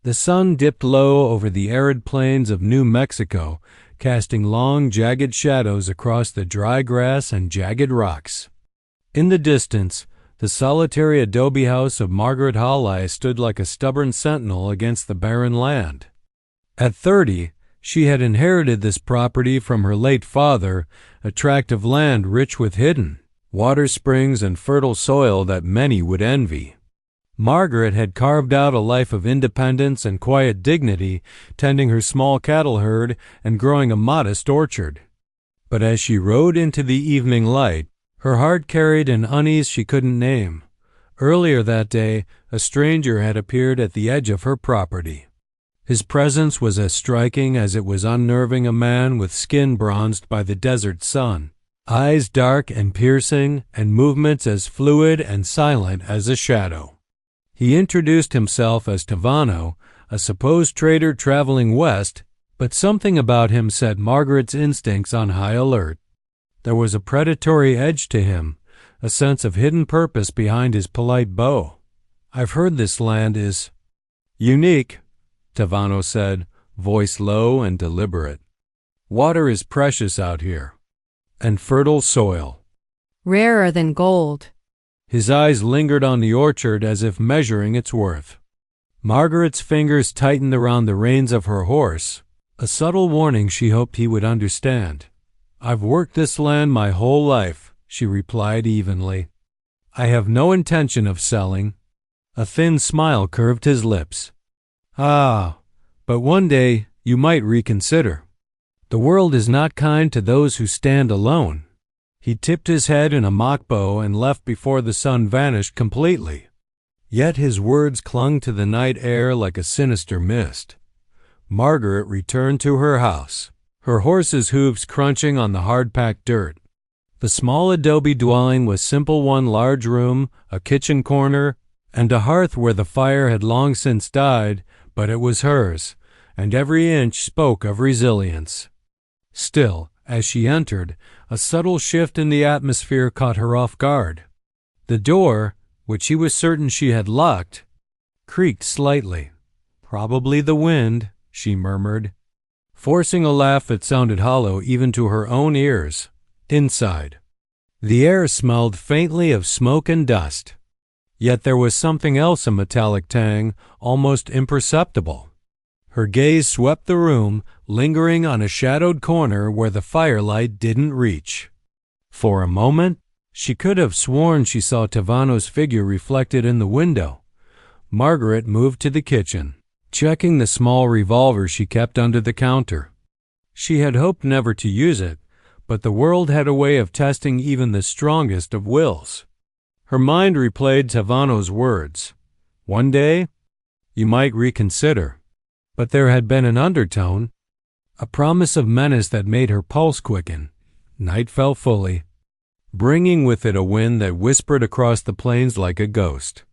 The sun dipped low over the arid plains of New Mexico, casting long, jagged shadows across the dry grass and jagged rocks. In the distance, the solitary adobe house of Margaret Hale stood like a stubborn sentinel against the barren land. At 30, she had inherited this property from her late father, a tract of land rich with hidden water springs and fertile soil that many would envy. Margaret had carved out a life of independence and quiet dignity, tending her small cattle herd and growing a modest orchard. But as she rode into the evening light, her heart carried an unease she couldn't name. Earlier that day, a stranger had appeared at the edge of her property. His presence was as striking as it was unnerving, a man with skin bronzed by the desert sun, eyes dark and piercing, and movements as fluid and silent as a shadow. He introduced himself as Tavano, a supposed trader traveling west, but something about him set Margaret's instincts on high alert. There was a predatory edge to him, a sense of hidden purpose behind his polite bow. "I've heard this land is unique," Tavano said, voice low and deliberate. "Water is precious out here, and fertile soil. Rarer than gold." His eyes lingered on the orchard as if measuring its worth. Margaret's fingers tightened around the reins of her horse, a subtle warning she hoped he would understand. "I've worked this land my whole life," she replied evenly. "I have no intention of selling." A thin smile curved his lips. "Ah, but one day you might reconsider. The world is not kind to those who stand alone." He tipped his head in a mock bow and left before the sun vanished completely. Yet his words clung to the night air like a sinister mist. Margaret returned to her house, her horse's hooves crunching on the hard-packed dirt. The small adobe dwelling was simple: one large room, a kitchen corner, and a hearth where the fire had long since died, but it was hers, and every inch spoke of resilience. Still, as she entered, a subtle shift in the atmosphere caught her off guard. The door, which she was certain she had locked, creaked slightly. "Probably the wind," she murmured, forcing a laugh that sounded hollow even to her own ears. Inside, the air smelled faintly of smoke and dust. Yet there was something else, a metallic tang, almost imperceptible. Her gaze swept the room, lingering on a shadowed corner where the firelight didn't reach. For a moment, she could have sworn she saw Tavano's figure reflected in the window. Margaret moved to the kitchen, checking the small revolver she kept under the counter. She had hoped never to use it, but the world had a way of testing even the strongest of wills. Her mind replayed Tavano's words. One day, you might reconsider. But there had been an undertone, a promise of menace that made her pulse quicken. Night fell fully, bringing with it a wind that whispered across the plains like a ghost.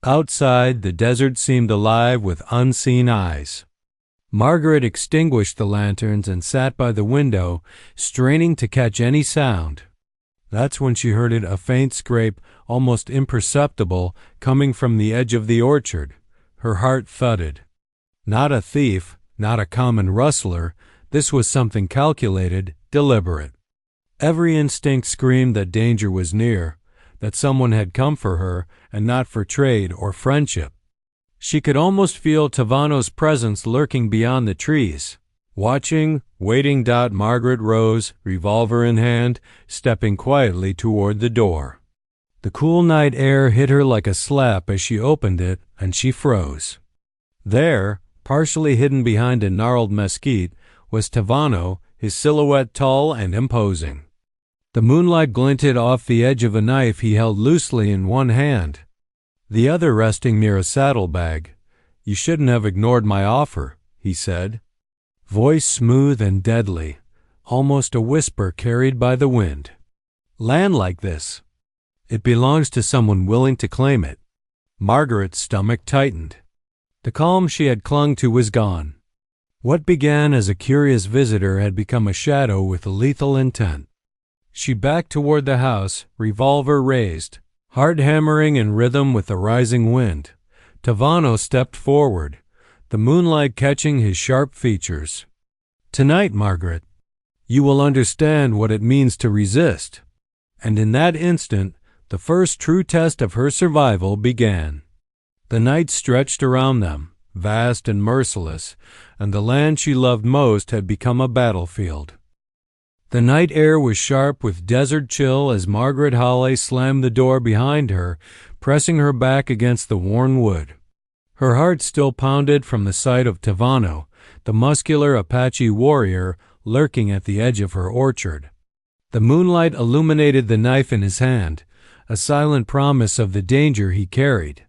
Outside, the desert seemed alive with unseen eyes. Margaret extinguished the lanterns and sat by the window, straining to catch any sound. That's when she heard a faint scrape, almost imperceptible, coming from the edge of the orchard. Her heart thudded. Not a thief, not a common rustler. This was something calculated, deliberate. Every instinct screamed that danger was near, that someone had come for her, and not for trade or friendship. She could almost feel Tavano's presence lurking beyond the trees. Watching, waiting. Margaret rose, revolver in hand, stepping quietly toward the door. The cool night air hit her like a slap as she opened it, and she froze. There, partially hidden behind a gnarled mesquite, was Tavano, his silhouette tall and imposing. The moonlight glinted off the edge of a knife he held loosely in one hand, the other resting near a saddlebag. "You shouldn't have ignored my offer," he said, voice smooth and deadly, almost a whisper carried by the wind. "Land like this, it belongs to someone willing to claim it." Margaret's stomach tightened. The calm she had clung to was gone. What began as a curious visitor had become a shadow with a lethal intent. She backed toward the house, revolver raised, heart hammering in rhythm with the rising wind. Tavano stepped forward. the moonlight catching his sharp features. "Tonight, Margaret, you will understand what it means to resist." And in that instant, the first true test of her survival began. The night stretched around them, vast and merciless, and the land she loved most had become a battlefield. The night air was sharp with desert chill as Margaret Hale slammed the door behind her, pressing her back against the worn wood. Her heart still pounded from the sight of Tavano, the muscular Apache warrior lurking at the edge of her orchard. The moonlight illuminated the knife in his hand, a silent promise of the danger he carried.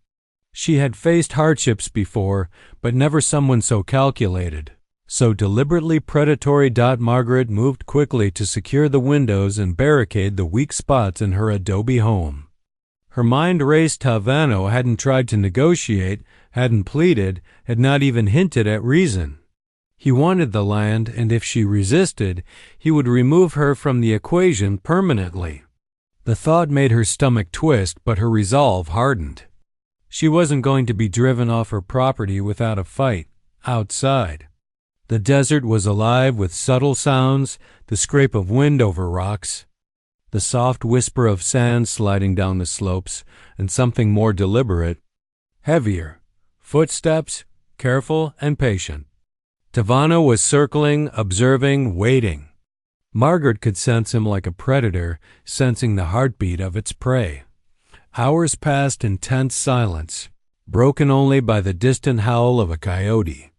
She had faced hardships before, but never someone so calculated, so deliberately predatory. Margaret moved quickly to secure the windows and barricade the weak spots in her adobe home. Her mind raced. Tavano hadn't tried to negotiate, hadn't pleaded, had not even hinted at reason. He wanted the land, and if she resisted, he would remove her from the equation permanently. The thought made her stomach twist, but her resolve hardened. She wasn't going to be driven off her property without a fight, outside. The desert was alive with subtle sounds, the scrape of wind over rocks, the soft whisper of sand sliding down the slopes, and something more deliberate, heavier, footsteps, careful and patient. Tavano was circling, observing, waiting. Margaret could sense him like a predator, sensing the heartbeat of its prey. Hours passed in tense silence, broken only by the distant howl of a coyote.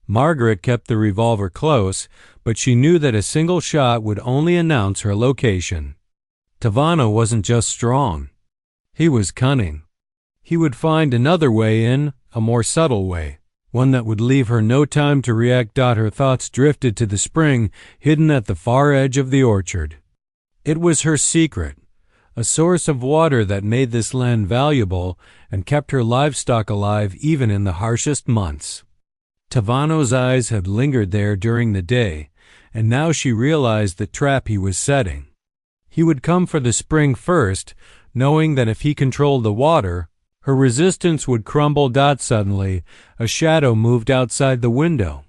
Margaret kept the revolver close, but she knew that a single shot would only announce her location. Tavano wasn't just strong. He was cunning. He would find another way in, a more subtle way, one that would leave her no time to react. Her thoughts drifted to the spring hidden at the far edge of the orchard. It was her secret, a source of water that made this land valuable and kept her livestock alive even in the harshest months. Tavano's eyes had lingered there during the day, and now she realized the trap he was setting. He would come for the spring first, knowing that if he controlled the water, her resistance would crumble. Suddenly, a shadow moved outside the window.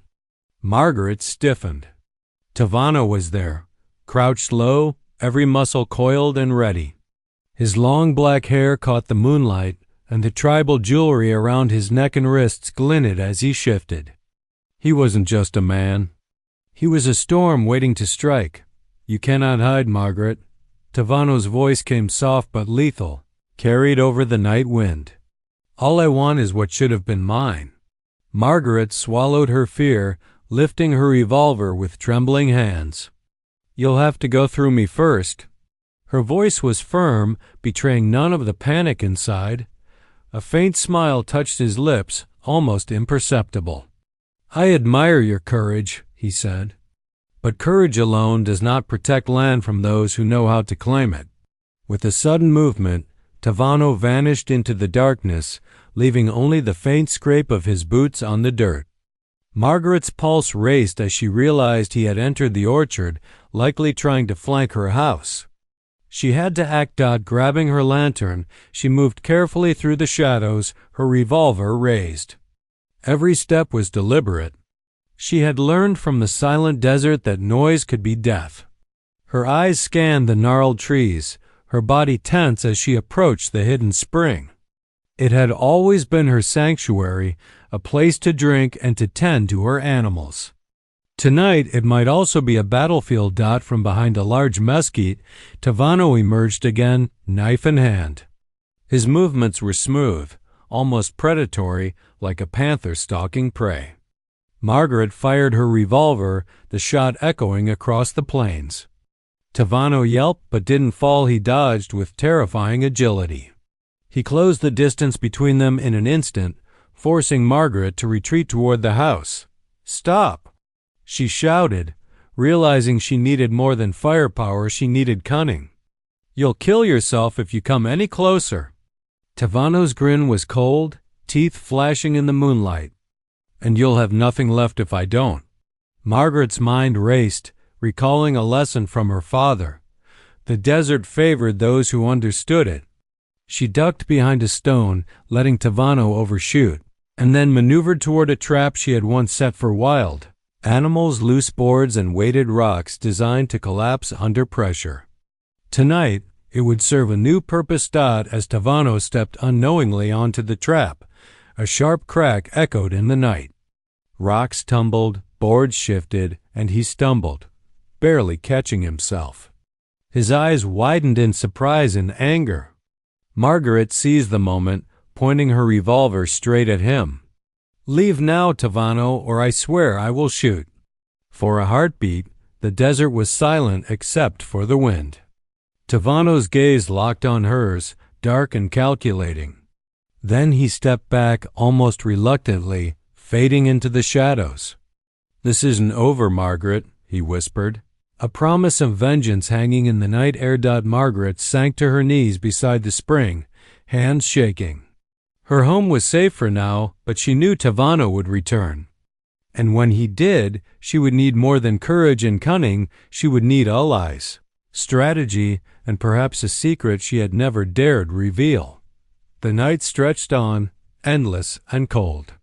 Margaret stiffened. Tavano was there, crouched low, every muscle coiled and ready. His long black hair caught the moonlight, and the tribal jewelry around his neck and wrists glinted as he shifted. He wasn't just a man. He was a storm waiting to strike. "You cannot hide, Margaret." Tavano's voice came soft but lethal, carried over the night wind. "All I want is what should have been mine." Margaret swallowed her fear, lifting her revolver with trembling hands. "You'll have to go through me first." Her voice was firm, betraying none of the panic inside. A faint smile touched his lips, almost imperceptible. "I admire your courage," he said. "But courage alone does not protect land from those who know how to claim it." With a sudden movement, Tavano vanished into the darkness, leaving only the faint scrape of his boots on the dirt. Margaret's pulse raced as she realized he had entered the orchard, likely trying to flank her house. She had to act. Grabbing her lantern, she moved carefully through the shadows, her revolver raised. Every step was deliberate. She had learned from the silent desert that noise could be death. Her eyes scanned the gnarled trees, her body tense as she approached the hidden spring. It had always been her sanctuary, a place to drink and to tend to her animals. Tonight it might also be a battlefield. From behind a large mesquite, Tavano emerged again, knife in hand. His movements were smooth, almost predatory, like a panther stalking prey. Margaret fired her revolver, the shot echoing across the plains. Tavano yelped but didn't fall. He dodged with terrifying agility. He closed the distance between them in an instant, forcing Margaret to retreat toward the house. "Stop!" she shouted, realizing she needed more than firepower, she needed cunning. "You'll kill yourself if you come any closer." Tavano's grin was cold, teeth flashing in the moonlight. "And you'll have nothing left if I don't." Margaret's mind raced, recalling a lesson from her father. The desert favored those who understood it. She ducked behind a stone, letting Tavano overshoot. and then maneuvered toward a trap she had once set for wild animals, loose boards, and weighted rocks designed to collapse under pressure. Tonight, it would serve a new purpose. As Tavano stepped unknowingly onto the trap, a sharp crack echoed in the night. Rocks tumbled, boards shifted, and he stumbled, barely catching himself. His eyes widened in surprise and anger. Margaret seized the moment, pointing her revolver straight at him. "Leave now, Tavano, or I swear I will shoot." For a heartbeat, the desert was silent except for the wind. Tavano's gaze locked on hers, dark and calculating. Then he stepped back almost reluctantly, fading into the shadows. "This isn't over, Margaret," he whispered, a promise of vengeance hanging in the night air. Margaret sank to her knees beside the spring, hands shaking. Her home was safe for now, but she knew Tavano would return. And when he did, she would need more than courage and cunning. She would need allies, strategy, and perhaps a secret she had never dared reveal. The night stretched on, endless and cold.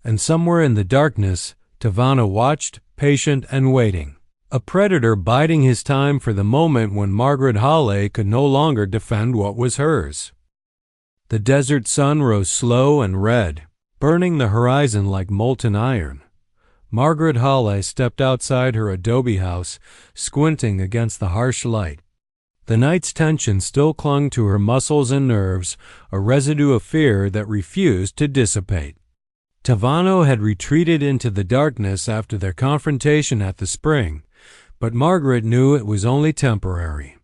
And somewhere in the darkness, Tavano watched, patient and waiting, a predator biding his time for the moment when Margaret Hale could no longer defend what was hers. The desert sun rose slow and red, burning the horizon like molten iron. Margaret Hale stepped outside her adobe house, squinting against the harsh light. The night's tension still clung to her muscles and nerves, a residue of fear that refused to dissipate. Tavano had retreated into the darkness after their confrontation at the spring, but Margaret knew it was only temporary.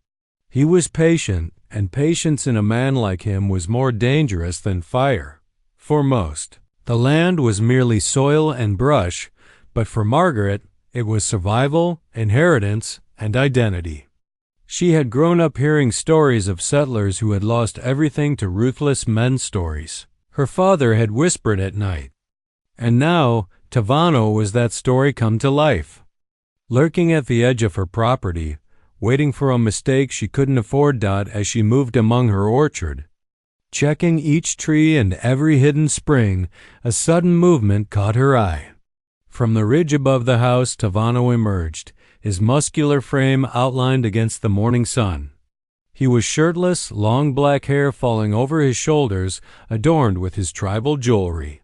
He was patient, and patience in a man like him was more dangerous than fire. For most, the land was merely soil and brush, but for Margaret, it was survival, inheritance, and identity. She had grown up hearing stories of settlers who had lost everything to ruthless men's stories. Her father had whispered at night. And now, Tavano was that story come to life. Lurking at the edge of her property, waiting for a mistake she couldn't afford. As she moved among her orchard, checking each tree and every hidden spring, a sudden movement caught her eye. From the ridge above the house, Tavano emerged, his muscular frame outlined against the morning sun. He was shirtless, long black hair falling over his shoulders, adorned with his tribal jewelry.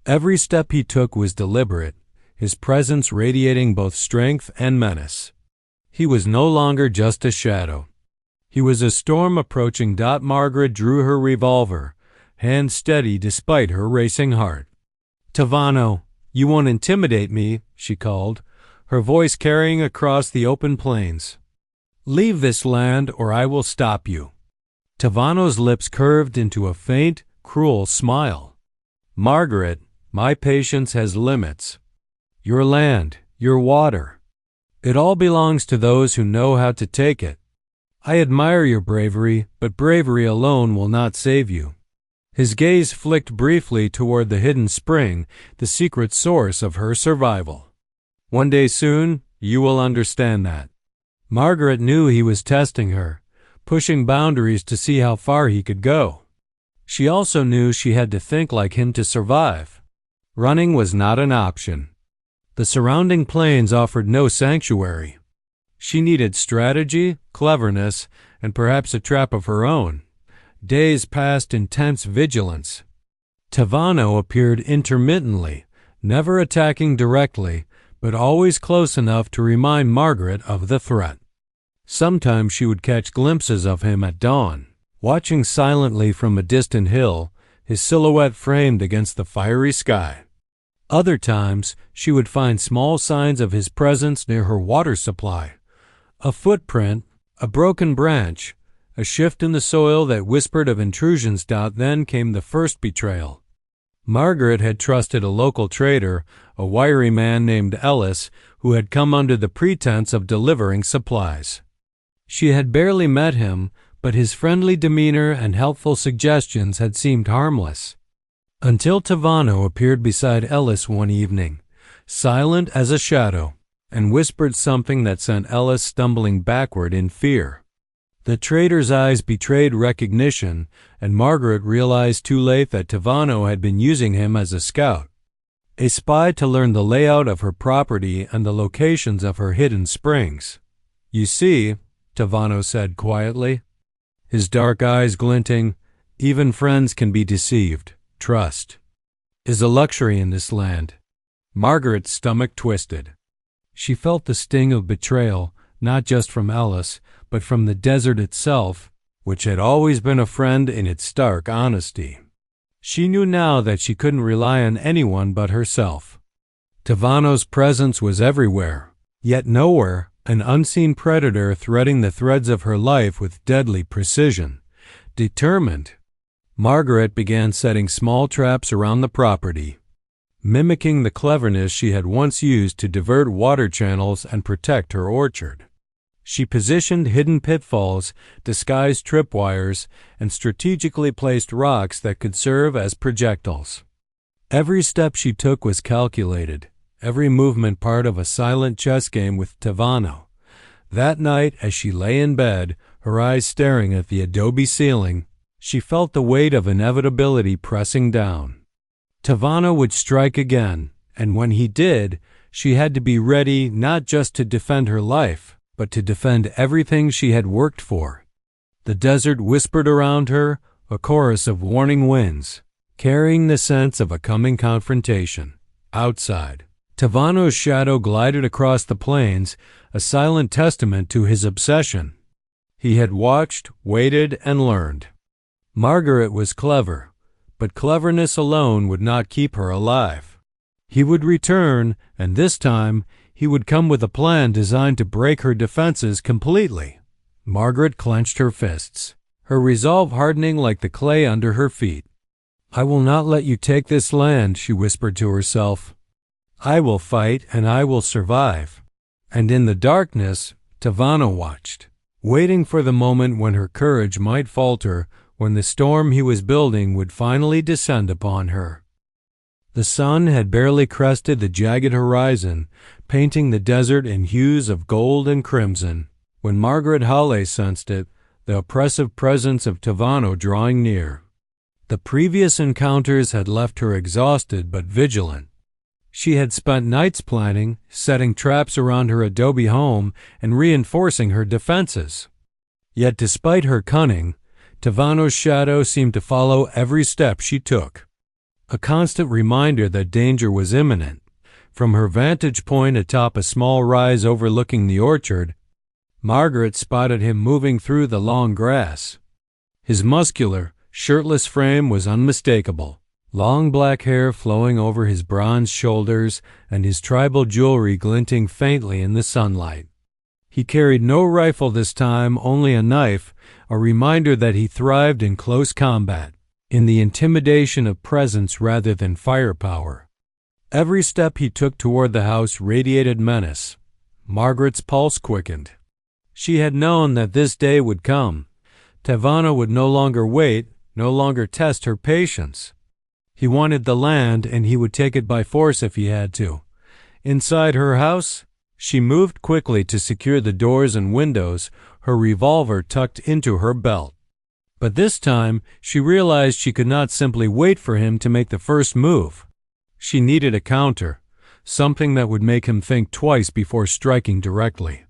Every step he took was deliberate, his presence radiating both strength and menace. He was no longer just a shadow. He was a storm approaching. Margaret drew her revolver, hand steady despite her racing heart. "Tavano, you won't intimidate me," she called, her voice carrying across the open plains. "Leave this land or I will stop you." Tavano's lips curved into a faint, cruel smile. "Margaret, my patience has limits. Your land, your water, it all belongs to those who know how to take it. I admire your bravery, but bravery alone will not save you." His gaze flicked briefly toward the hidden spring, the secret source of her survival. "One day soon, you will understand that." Margaret knew he was testing her, pushing boundaries to see how far he could go. She also knew she had to think like him to survive. Running was not an option. The surrounding plains offered no sanctuary. She needed strategy, cleverness, and perhaps a trap of her own. Days passed in tense vigilance. Tavano appeared intermittently, never attacking directly, but always close enough to remind Margaret of the threat. Sometimes she would catch glimpses of him at dawn, watching silently from a distant hill, his silhouette framed against the fiery sky. Other times, she would find small signs of his presence near her water supply. A footprint, a broken branch, a shift in the soil that whispered of intrusions. Then came the first betrayal. Margaret had trusted a local trader, a wiry man named Ellis, who had come under the pretense of delivering supplies. She had barely met him, but his friendly demeanor and helpful suggestions had seemed harmless. Until Tavano appeared beside Ellis one evening, silent as a shadow, and whispered something that sent Ellis stumbling backward in fear. The trader's eyes betrayed recognition, and Margaret realized too late that Tavano had been using him as a scout, a spy to learn the layout of her property and the locations of her hidden springs. "You see," Tavano said quietly, his dark eyes glinting, "even friends can be deceived. Trust is a luxury in this land." Margaret's stomach twisted. She felt the sting of betrayal, not just from Alice, but from the desert itself, which had always been a friend in its stark honesty. She knew now that she couldn't rely on anyone but herself. Tavano's presence was everywhere, yet nowhere an unseen predator threading the threads of her life with deadly precision. Determined, Margaret began setting small traps around the property, mimicking the cleverness she had once used to divert water channels and protect her orchard. She positioned hidden pitfalls, disguised tripwires, and strategically placed rocks that could serve as projectiles. Every step she took was calculated, every movement part of a silent chess game with Tavano. That night, as she lay in bed, her eyes staring at the adobe ceiling, she felt the weight of inevitability pressing down. Tavano would strike again, and when he did, she had to be ready not just to defend her life, but to defend everything she had worked for. The desert whispered around her, a chorus of warning winds, carrying the sense of a coming confrontation. Outside, Tavano's shadow glided across the plains, a silent testament to his obsession. He had watched, waited, and learned. Margaret was clever, but cleverness alone would not keep her alive. He would return, and this time he would come with a plan designed to break her defenses completely. Margaret clenched her fists, her resolve hardening like the clay under her feet. "I will not let you take this land," she whispered to herself. "I will fight, and I will survive." And in the darkness, Tavano watched, waiting for the moment when her courage might falter, when the storm he was building would finally descend upon her. The sun had barely crested the jagged horizon, painting the desert in hues of gold and crimson, when Margaret Hale sensed it, the oppressive presence of Tavano drawing near. The previous encounters had left her exhausted but vigilant. She had spent nights planning, setting traps around her adobe home, and reinforcing her defenses. Yet despite her cunning, Tavano's shadow seemed to follow every step she took, a constant reminder that danger was imminent. From her vantage point atop a small rise overlooking the orchard, Margaret spotted him moving through the long grass. His muscular, shirtless frame was unmistakable, long black hair flowing over his bronze shoulders and his tribal jewelry glinting faintly in the sunlight. He carried no rifle this time, only a knife, a reminder that he thrived in close combat, in the intimidation of presence rather than firepower. Every step he took toward the house radiated menace. Margaret's pulse quickened. She had known that this day would come. Tavano would no longer wait, no longer test her patience. He wanted the land, and he would take it by force if he had to. Inside her house, she moved quickly to secure the doors and windows, her revolver tucked into her belt. But this time, she realized she could not simply wait for him to make the first move. She needed a counter, something that would make him think twice before striking directly.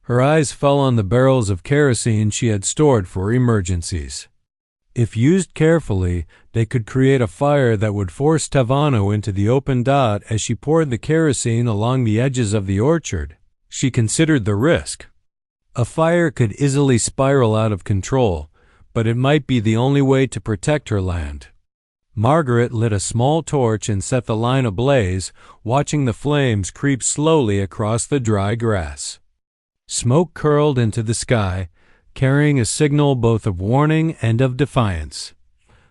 Her eyes fell on the barrels of kerosene she had stored for emergencies. If used carefully, they could create a fire that would force Tavano into the open dot as she poured the kerosene along the edges of the orchard. She considered the risk. A fire could easily spiral out of control, but it might be the only way to protect her land. Margaret lit a small torch and set the line ablaze, watching the flames creep slowly across the dry grass. Smoke curled into the sky, carrying a signal both of warning and of defiance.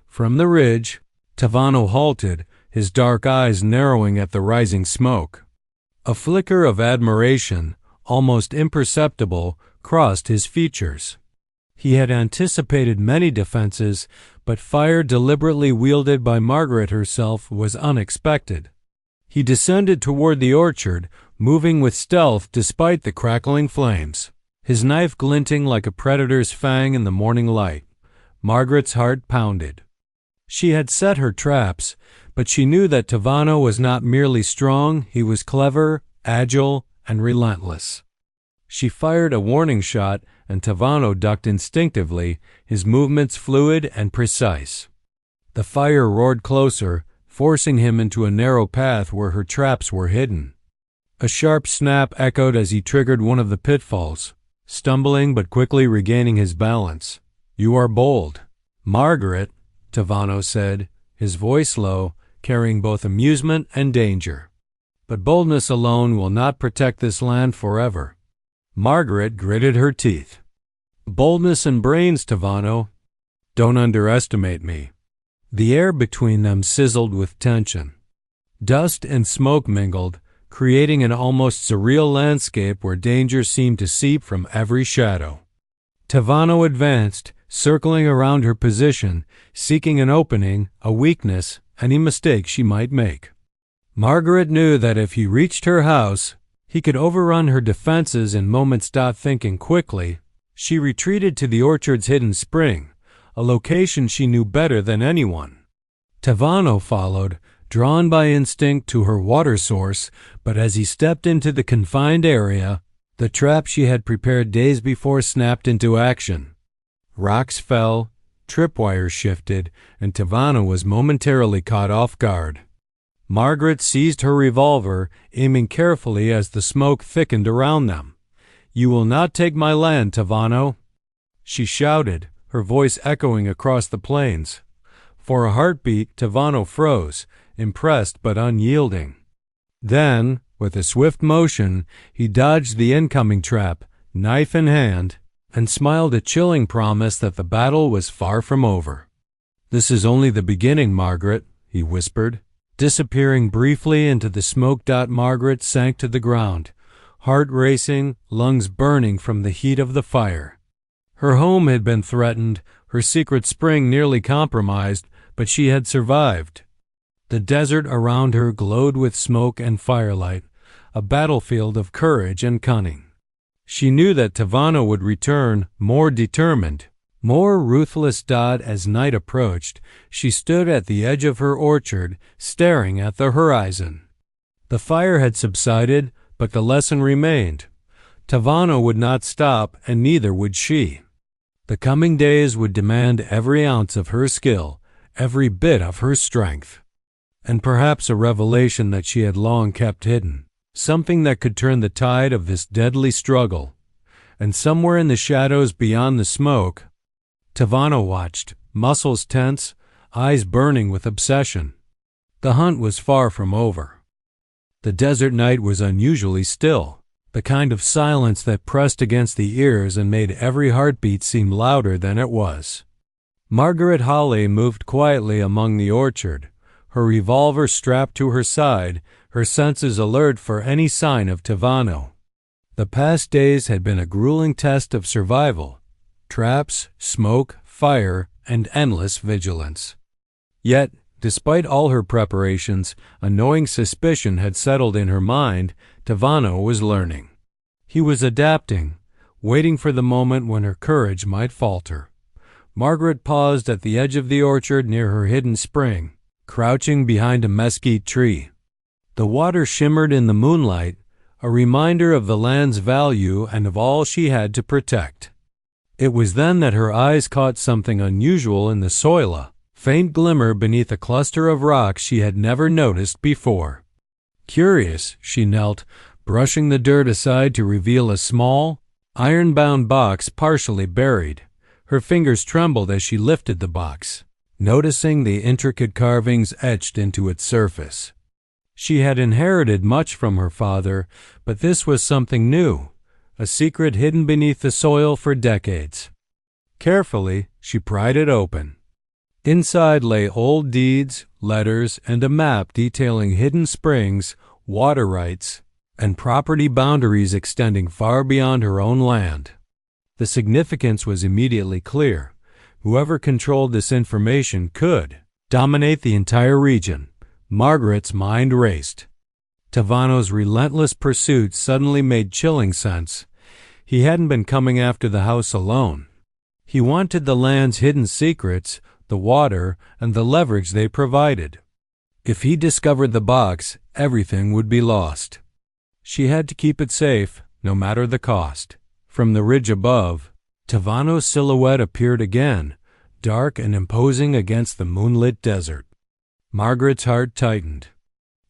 From the ridge, Tavano halted, his dark eyes narrowing at the rising smoke. A flicker of admiration, almost imperceptible, crossed his features. He had anticipated many defenses, but fire deliberately wielded by Margaret herself was unexpected. He descended toward the orchard, moving with stealth despite the crackling flames. his knife glinting like a predator's fang in the morning light. Margaret's heart pounded. She had set her traps, but she knew that Tavano was not merely strong, he was clever, agile, and relentless. She fired a warning shot, and Tavano ducked instinctively, his movements fluid and precise. The fire roared closer, forcing him into a narrow path where her traps were hidden. A sharp snap echoed as he triggered one of the pitfalls, stumbling but quickly regaining his balance. "You are bold, Margaret," Tavano said, his voice low, carrying both amusement and danger. "But boldness alone will not protect this land forever." Margaret gritted her teeth. "Boldness and brains, Tavano. Don't underestimate me." The air between them sizzled with tension. Dust and smoke mingled, creating an almost surreal landscape where danger seemed to seep from every shadow. Tavano advanced, circling around her position, seeking an opening, a weakness, any mistake she might make. Margaret knew that if he reached her house, he could overrun her defenses in moments. Thinking quickly, she retreated to the orchard's hidden spring, a location she knew better than anyone. Tavano followed, drawn by instinct to her water source, but as he stepped into the confined area, the trap she had prepared days before snapped into action. Rocks fell, tripwires shifted, and Tavano was momentarily caught off guard. Margaret seized her revolver, aiming carefully as the smoke thickened around them. "You will not take my land, Tavano," she shouted, her voice echoing across the plains. For a heartbeat, Tavano froze, impressed but unyielding. Then, with a swift motion, he dodged the incoming trap, knife in hand, and smiled a chilling promise that the battle was far from over. "This is only the beginning, Margaret," he whispered. Disappearing briefly into the smoke. Margaret sank to the ground, heart racing, lungs burning from the heat of the fire. Her home had been threatened, her secret spring nearly compromised, but she had survived. The desert around her glowed with smoke and firelight, a battlefield of courage and cunning. She knew that Tavano would return, more determined, more ruthless. As night approached, she stood at the edge of her orchard, staring at the horizon. The fire had subsided, but the lesson remained. Tavano would not stop, and neither would she. The coming days would demand every ounce of her skill, every bit of her strength. And perhaps a revelation that she had long kept hidden, something that could turn the tide of this deadly struggle. And somewhere in the shadows beyond the smoke, Tavano watched, muscles tense, eyes burning with obsession. The hunt was far from over. The desert night was unusually still, the kind of silence that pressed against the ears and made every heartbeat seem louder than it was. Margaret Hale moved quietly among the orchard, her revolver strapped to her side, her senses alert for any sign of Tavano. The past days had been a grueling test of survival. Traps, smoke, fire, and endless vigilance. Yet, despite all her preparations, a gnawing suspicion had settled in her mind. Tavano was learning. He was adapting, waiting for the moment when her courage might falter. Margaret paused at the edge of the orchard near her hidden spring, crouching behind a mesquite tree. The water shimmered in the moonlight, a reminder of the land's value and of all she had to protect. It was then that her eyes caught something unusual in the soil, a faint glimmer beneath a cluster of rocks she had never noticed before. Curious, she knelt, brushing the dirt aside to reveal a small, iron-bound box partially buried. Her fingers trembled as she lifted the box, noticing the intricate carvings etched into its surface. She had inherited much from her father, but this was something new, a secret hidden beneath the soil for decades. Carefully, she pried it open. Inside lay old deeds, letters, and a map detailing hidden springs, water rights, and property boundaries extending far beyond her own land. The significance was immediately clear. Whoever controlled this information could dominate the entire region. Margaret's mind raced. Tavano's relentless pursuit suddenly made chilling sense. He hadn't been coming after the house alone. He wanted the land's hidden secrets, the water, and the leverage they provided. If he discovered the box, everything would be lost. She had to keep it safe, no matter the cost. From the ridge above, Tavano's silhouette appeared again, dark and imposing against the moonlit desert. Margaret's heart tightened.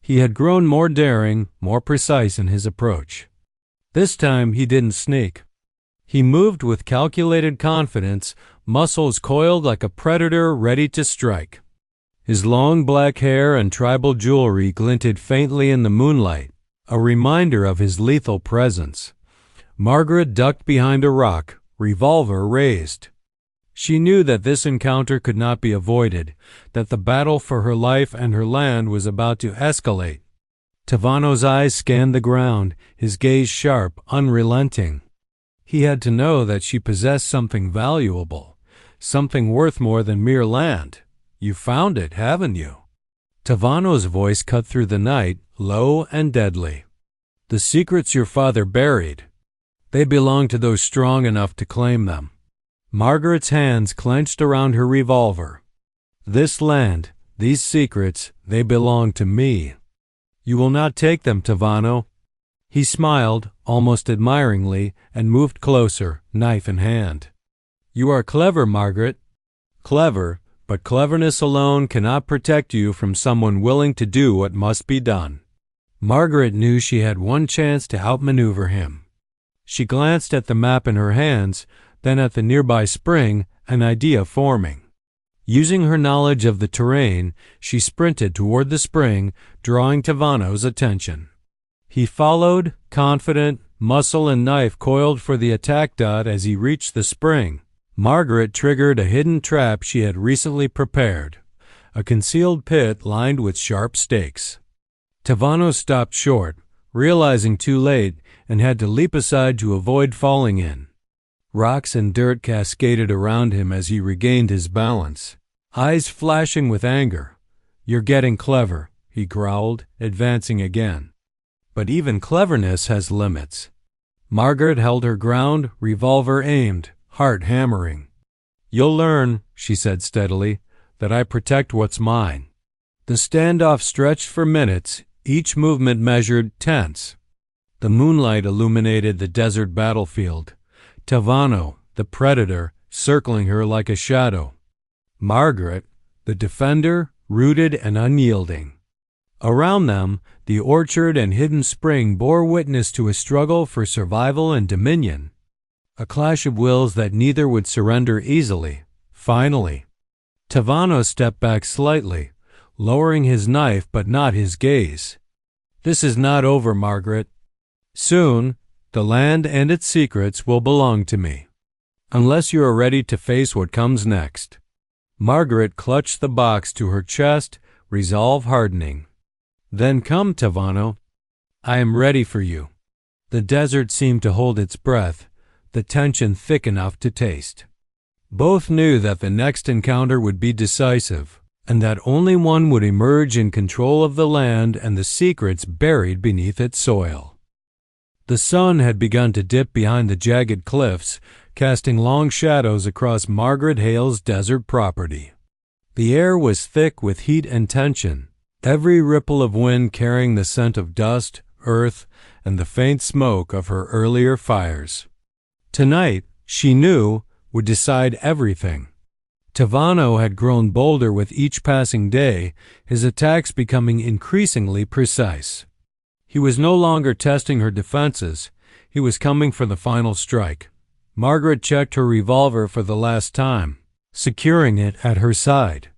He had grown more daring, more precise in his approach. This time he didn't sneak. He moved with calculated confidence, muscles coiled like a predator ready to strike. His long black hair and tribal jewelry glinted faintly in the moonlight, a reminder of his lethal presence. Margaret ducked behind a rock, revolver raised. She knew that this encounter could not be avoided, that the battle for her life and her land was about to escalate. Tavano's eyes scanned the ground, his gaze sharp, unrelenting. He had to know that she possessed something valuable, something worth more than mere land. You found it, haven't you? Tavano's voice cut through the night, low and deadly. The secrets your father buried. They belong to those strong enough to claim them. Margaret's hands clenched around her revolver. This land, these secrets, they belong to me. You will not take them, Tavano. He smiled, almost admiringly, and moved closer, knife in hand. You are clever, Margaret. Clever, but cleverness alone cannot protect you from someone willing to do what must be done. Margaret knew she had one chance to outmaneuver him. She glanced at the map in her hands, then at the nearby spring, an idea forming. Using her knowledge of the terrain, she sprinted toward the spring, drawing Tavano's attention. He followed, confident, muscle and knife coiled for the attack dot as he reached the spring. Margaret triggered a hidden trap she had recently prepared, a concealed pit lined with sharp stakes. Tavano stopped short, realizing too late, and had to leap aside to avoid falling in. Rocks and dirt cascaded around him as he regained his balance, eyes flashing with anger. You're getting clever, he growled, advancing again. But even cleverness has limits. Margaret held her ground, revolver aimed, heart hammering. You'll learn, she said steadily, that I protect what's mine. The standoff stretched for minutes, each movement measured, tense. The moonlight illuminated the desert battlefield. Tavano, the predator, circling her like a shadow. Margaret, the defender, rooted and unyielding. Around them, the orchard and hidden spring bore witness to a struggle for survival and dominion, a clash of wills that neither would surrender easily. Finally, Tavano stepped back slightly, lowering his knife but not his gaze. This is not over, Margaret. Soon, the land and its secrets will belong to me, unless you are ready to face what comes next. Margaret clutched the box to her chest, resolve hardening. Then come, Tavano. I am ready for you. The desert seemed to hold its breath, the tension thick enough to taste. Both knew that the next encounter would be decisive, and that only one would emerge in control of the land and the secrets buried beneath its soil. The sun had begun to dip behind the jagged cliffs, casting long shadows across Margaret Hale's desert property. The air was thick with heat and tension, every ripple of wind carrying the scent of dust, earth, and the faint smoke of her earlier fires. Tonight, she knew, would decide everything. Tavano had grown bolder with each passing day, his attacks becoming increasingly precise. He was no longer testing her defenses. He was coming for the final strike. Margaret checked her revolver for the last time, securing it at her side.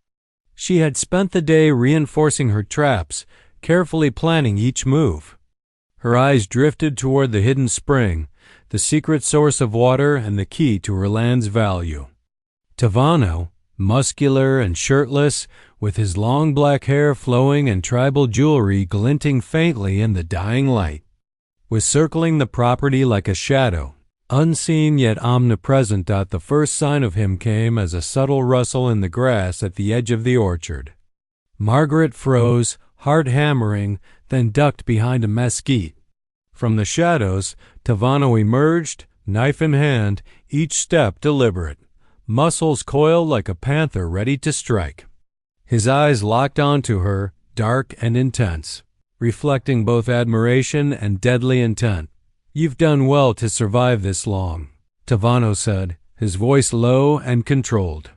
She had spent the day reinforcing her traps, carefully planning each move. Her eyes drifted toward the hidden spring, the secret source of water and the key to her land's value. Tavano, muscular and shirtless, with his long black hair flowing and tribal jewelry glinting faintly in the dying light, was circling the property like a shadow, unseen yet omnipresent. The first sign of him came as a subtle rustle in the grass at the edge of the orchard. Margaret froze, heart hammering, then ducked behind a mesquite. From the shadows, Tavano emerged, knife in hand, each step deliberate, muscles coiled like a panther ready to strike. His eyes locked onto her, dark and intense, reflecting both admiration and deadly intent. "You've done well to survive this long," Tavano said, his voice low and controlled.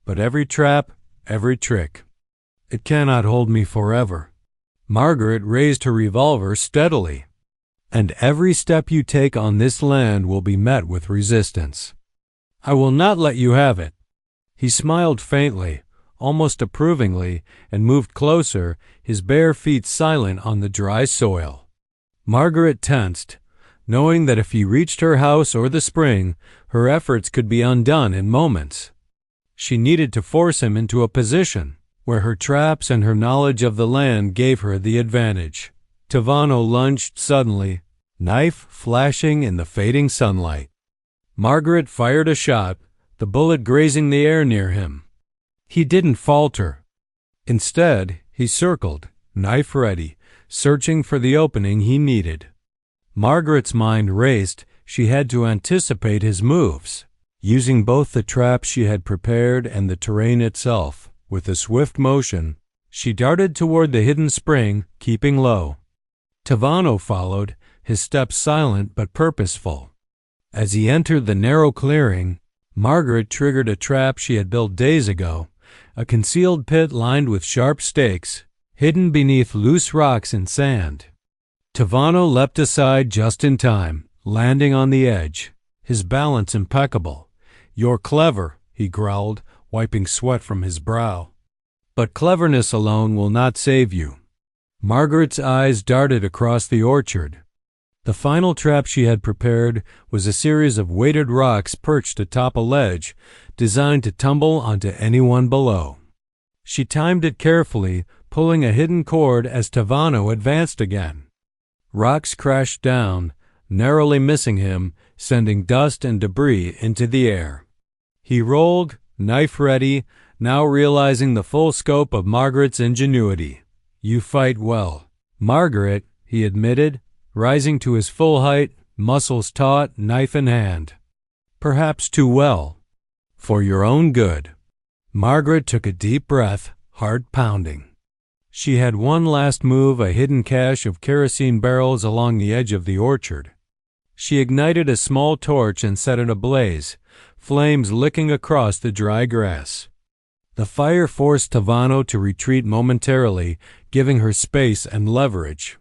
"But every trap, every trick, it cannot hold me forever." Margaret raised her revolver steadily. "And every step you take on this land will be met with resistance. I will not let you have it." He smiled faintly, almost approvingly, and moved closer, his bare feet silent on the dry soil. Margaret tensed, knowing that if he reached her house or the spring, her efforts could be undone in moments. She needed to force him into a position where her traps and her knowledge of the land gave her the advantage. Tavano lunged suddenly, knife flashing in the fading sunlight. Margaret fired a shot, the bullet grazing the air near him. He didn't falter. Instead, he circled, knife ready, searching for the opening he needed. Margaret's mind raced. She had to anticipate his moves, using both the traps she had prepared and the terrain itself. With a swift motion, she darted toward the hidden spring, keeping low. Tavano followed, his steps silent but purposeful. As he entered the narrow clearing, Margaret triggered a trap she had built days ago, a concealed pit lined with sharp stakes, hidden beneath loose rocks and sand. Tavano leapt aside just in time, landing on the edge, his balance impeccable. "You're clever," he growled, wiping sweat from his brow. "But cleverness alone will not save you." Margaret's eyes darted across the orchard. The final trap she had prepared was a series of weighted rocks perched atop a ledge, designed to tumble onto anyone below. She timed it carefully, pulling a hidden cord as Tavano advanced again. Rocks crashed down, narrowly missing him, sending dust and debris into the air. He rolled, knife ready, now realizing the full scope of Margaret's ingenuity. "You fight well, Margaret," he admitted, rising to his full height, muscles taut, knife in hand. "Perhaps too well. For your own good." Margaret took a deep breath, heart pounding. She had one last move, a hidden cache of kerosene barrels along the edge of the orchard. She ignited a small torch and set it ablaze, flames licking across the dry grass. The fire forced Tavano to retreat momentarily, giving her space and leverage.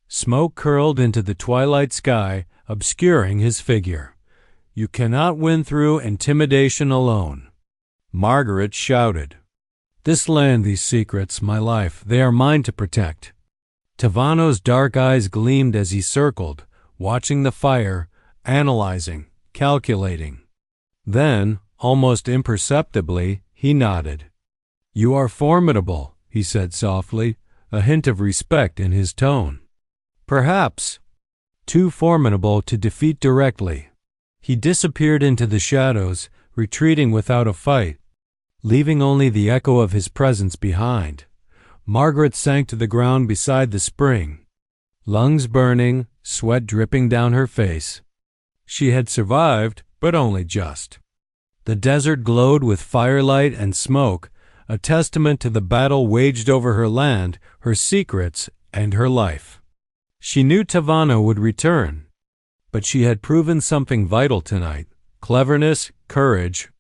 Smoke curled into the twilight sky, obscuring his figure. "You cannot win through intimidation alone," Margaret shouted. "This land, these secrets, my life, they are mine to protect." Tavano's dark eyes gleamed as he circled, watching the fire, analyzing, calculating. Then, almost imperceptibly, he nodded. "You are formidable," he said softly, a hint of respect in his tone. "Perhaps too formidable to defeat directly." He disappeared into the shadows, retreating without a fight, leaving only the echo of his presence behind. Margaret sank to the ground beside the spring, lungs burning, sweat dripping down her face. She had survived, but only just. The desert glowed with firelight and smoke, a testament to the battle waged over her land, her secrets, and her life. She knew Tavano would return, but she had proven something vital tonight. Cleverness, courage,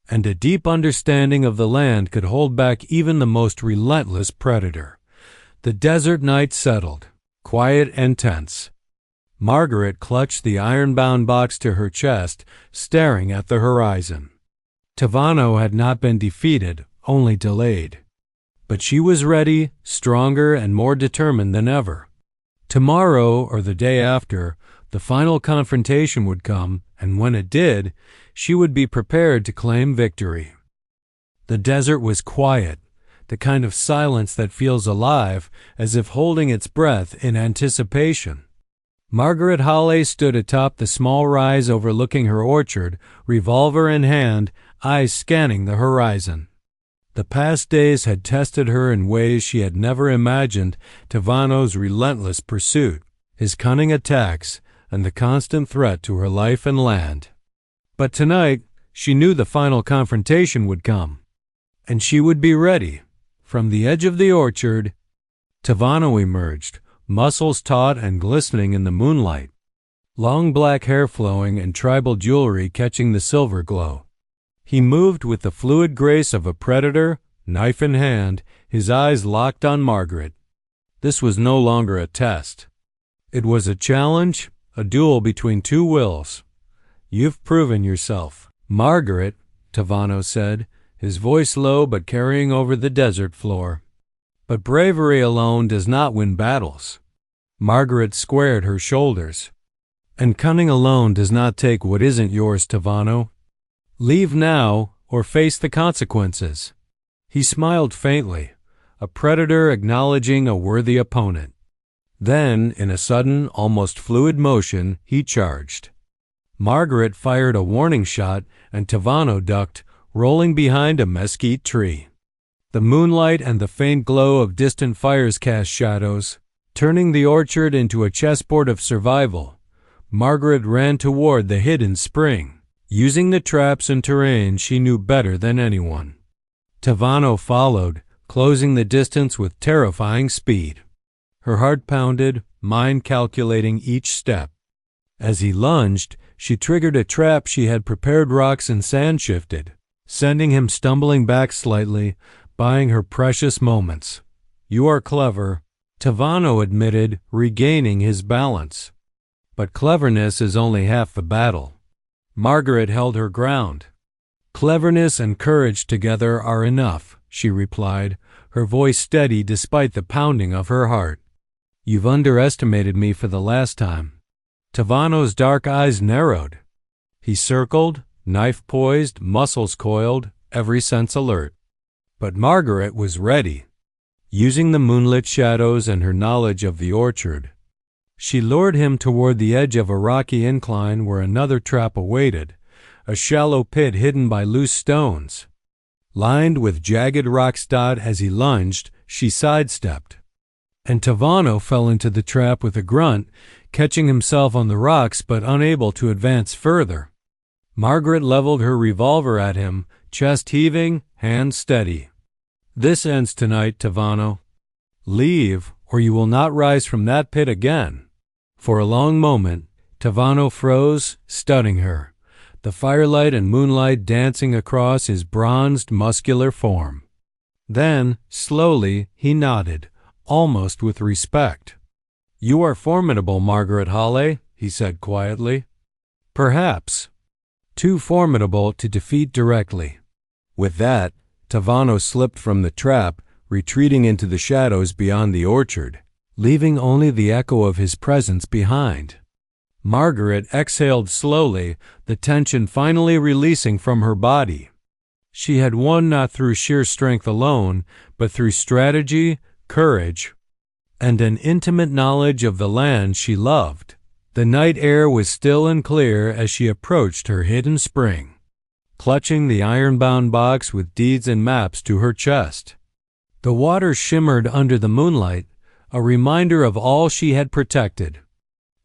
and a deep understanding of the land could hold back even the most relentless predator. The desert night settled, quiet and tense. Margaret clutched the iron-bound box to her chest, staring at the horizon. Tavano had not been defeated, only delayed. But she was ready, stronger and more determined than ever. Tomorrow or the day after, the final confrontation would come, and when it did, she would be prepared to claim victory. The desert was quiet, the kind of silence that feels alive, as if holding its breath in anticipation. Margaret Hale stood atop the small rise overlooking her orchard, revolver in hand, eyes scanning the horizon. The past days had tested her in ways she had never imagined. Tavano's relentless pursuit, his cunning attacks, and the constant threat to her life and land. But tonight, she knew the final confrontation would come, and she would be ready. From the edge of the orchard, Tavano emerged, muscles taut and glistening in the moonlight, long black hair flowing and tribal jewelry catching the silver glow. He moved with the fluid grace of a predator, knife in hand, his eyes locked on Margaret. This was no longer a test. It was a challenge, a duel between two wills. "You've proven yourself, Margaret," Tavano said, his voice low but carrying over the desert floor. "But bravery alone does not win battles." Margaret squared her shoulders. "And cunning alone does not take what isn't yours, Tavano. Leave now or face the consequences." He smiled faintly, a predator acknowledging a worthy opponent. Then, in a sudden, almost fluid motion, he charged. Margaret fired a warning shot, and Tavano ducked, rolling behind a mesquite tree. The moonlight and the faint glow of distant fires cast shadows, turning the orchard into a chessboard of survival. Margaret ran toward the hidden spring, using the traps and terrain she knew better than anyone. Tavano followed, closing the distance with terrifying speed. Her heart pounded, mind calculating each step. As he lunged, she triggered a trap she had prepared. Rocks and sand shifted, sending him stumbling back slightly, buying her precious moments. "You are clever," Tavano admitted, regaining his balance. "But cleverness is only half the battle." Margaret held her ground. "Cleverness and courage together are enough," she replied, her voice steady despite the pounding of her heart. "You've underestimated me for the last time." Tavano's dark eyes narrowed. He circled, knife poised, muscles coiled, every sense alert. But Margaret was ready. Using the moonlit shadows and her knowledge of the orchard, she lured him toward the edge of a rocky incline where another trap awaited, a shallow pit hidden by loose stones. Lined with jagged rockstone as he lunged, she sidestepped, and Tavano fell into the trap with a grunt, catching himself on the rocks but unable to advance further. Margaret leveled her revolver at him, chest heaving, hand steady. "This ends tonight, Tavano. Leave, or you will not rise from that pit again." For a long moment, Tavano froze, studying her, the firelight and moonlight dancing across his bronzed, muscular form. Then, slowly, he nodded, almost with respect. "You are formidable, Margaret Hale," he said quietly. "Perhaps too formidable to defeat directly." With that, Tavano slipped from the trap, retreating into the shadows beyond the orchard, leaving only the echo of his presence behind. Margaret exhaled slowly, the tension finally releasing from her body. She had won not through sheer strength alone, but through strategy, courage, and an intimate knowledge of the land she loved. The night air was still and clear as she approached her hidden spring, clutching the iron-bound box with deeds and maps to her chest. The water shimmered under the moonlight, a reminder of all she had protected.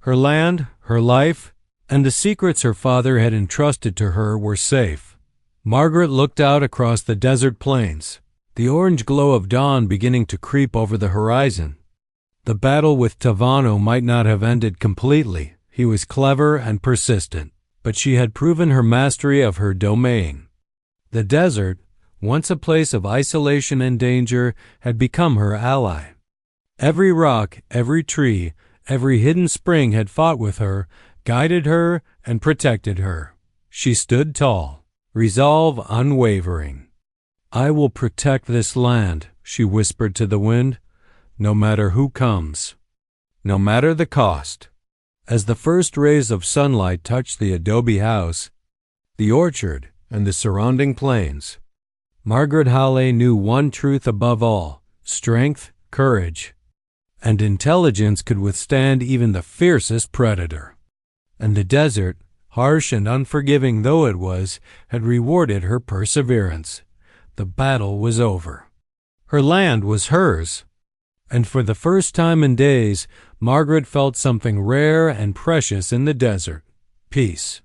Her land, her life, and the secrets her father had entrusted to her were safe. Margaret looked out across the desert plains, the orange glow of dawn beginning to creep over the horizon. The battle with Tavano might not have ended completely. He was clever and persistent, but she had proven her mastery of her domain. The desert, once a place of isolation and danger, had become her ally. Every rock, every tree, every hidden spring had fought with her, guided her, and protected her. She stood tall, resolve unwavering. "I will protect this land," she whispered to the wind, "no matter who comes, no matter the cost." As the first rays of sunlight touched the adobe house, the orchard, and the surrounding plains, Margaret Hale knew one truth above all: strength, courage, and intelligence could withstand even the fiercest predator. And the desert, harsh and unforgiving though it was, had rewarded her perseverance. The battle was over. Her land was hers, And for the first time in days, Margaret felt something rare and precious in the desert: peace.